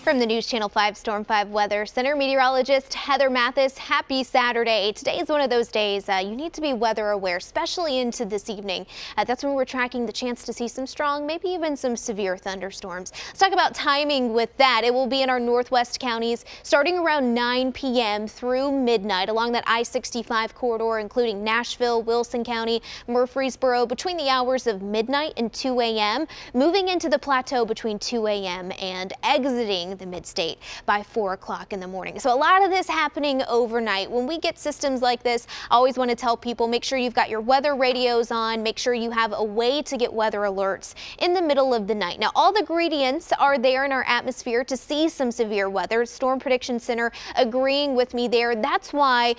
From the News Channel 5 Storm 5 Weather Center, meteorologist Heather Mathis, happy Saturday. Today is one of those days you need to be weather aware, especially into this evening. That's when we're tracking the chance to see some strong, maybe even some severe thunderstorms. Let's talk about timing with that. It will be in our northwest counties starting around 9 p.m. through midnight along that I-65 corridor, including Nashville, Wilson County, Murfreesboro, between the hours of midnight and 2 a.m., moving into the plateau between 2 a.m. and exiting the mid-state by 4 o'clock in the morning. So a lot of this happening overnight. When we get systems like this, I always want to tell people, make sure you've got your weather radios on, make sure you have a way to get weather alerts in the middle of the night. Now, all the ingredients are there in our atmosphere to see some severe weather. Storm Prediction Center agreeing with me there. That's why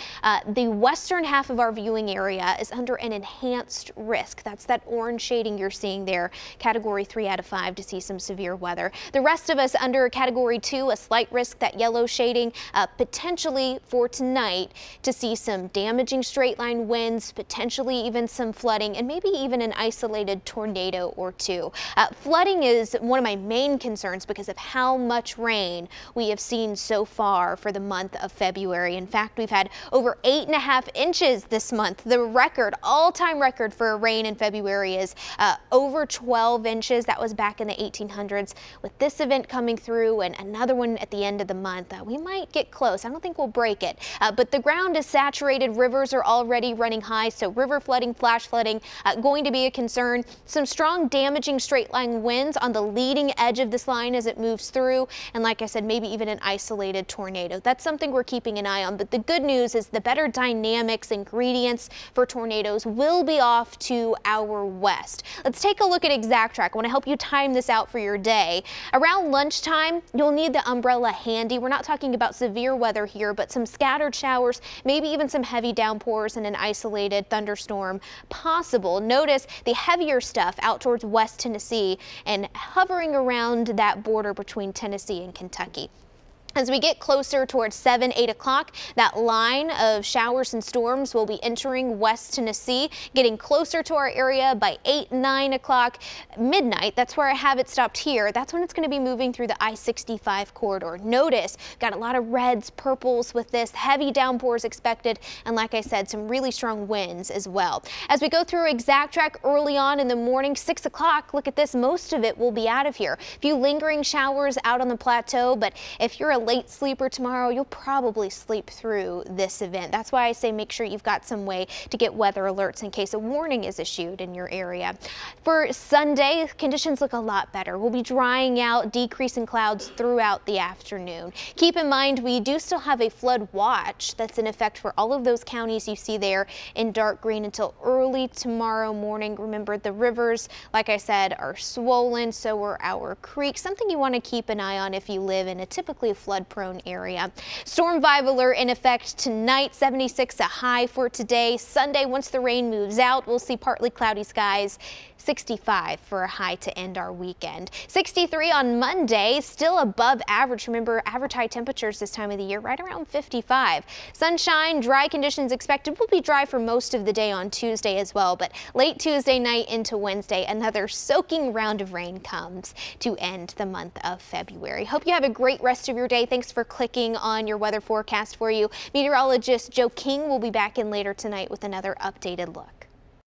the western half of our viewing area is under an enhanced risk. That's that orange shading you're seeing there, category 3 out of 5 to see some severe weather. The rest of us under category 2, a slight risk, that yellow shading, potentially for tonight to see some damaging straight line winds, potentially even some flooding, and maybe even an isolated tornado or two. Flooding is one of my main concerns because of how much rain we have seen so far for the month of February. In fact, we've had over 8.5 inches this month. The record, all-time record for rain in February is over 12 inches. That was back in the 1800s. With this event coming through and another one at the end of the month, we might get close. I don't think we'll break it, but the ground is saturated. Rivers are already running high, so river flooding, flash flooding going to be a concern. Some strong damaging straight line winds on the leading edge of this line as it moves through, and like I said, maybe even an isolated tornado. That's something we're keeping an eye on, but the good news is the better dynamics, ingredients for tornadoes will be off to our west. Let's take a look at Exact Track. I want to help you time this out for your day. Around lunchtime, you'll need the umbrella handy. We're not talking about severe weather here, but some scattered showers, maybe even some heavy downpours and an isolated thunderstorm possible. Notice the heavier stuff out towards West Tennessee and hovering around that border between Tennessee and Kentucky. As we get closer towards 7, 8 o'clock, that line of showers and storms will be entering West Tennessee, getting closer to our area by 8, 9 o'clock, midnight. That's where I have it stopped here. That's when it's going to be moving through the I-65 corridor. Notice, got a lot of reds, purples with this, heavy downpours expected, and like I said, some really strong winds as well. As we go through Exact Track early on in the morning, 6 o'clock, look at this, most of it will be out of here. A few lingering showers out on the plateau, but if you're a late sleeper tomorrow, you'll probably sleep through this event. That's why I say make sure you've got some way to get weather alerts in case a warning is issued in your area. For Sunday, conditions look a lot better. We'll be drying out, decreasing clouds throughout the afternoon. Keep in mind, we do still have a flood watch that's in effect for all of those counties you see there in dark green until early tomorrow morning. Remember, the rivers, like I said, are swollen, so are our creeks. Something you want to keep an eye on if you live in a typically flood-prone area. Storm Vibe alert in effect tonight, 76 a high for today. Sunday, once the rain moves out, we'll see partly cloudy skies, 65 for a high to end our weekend. 63 on Monday, still above average. Remember, average high temperatures this time of the year, right around 55. Sunshine, dry conditions expected. Will be dry for most of the day on Tuesday as well, but late Tuesday night into Wednesday, another soaking round of rain comes to end the month of February. Hope you have a great rest of your day. Thanks for clicking on your weather forecast for you. Meteorologist Joe King will be back in later tonight with another updated look.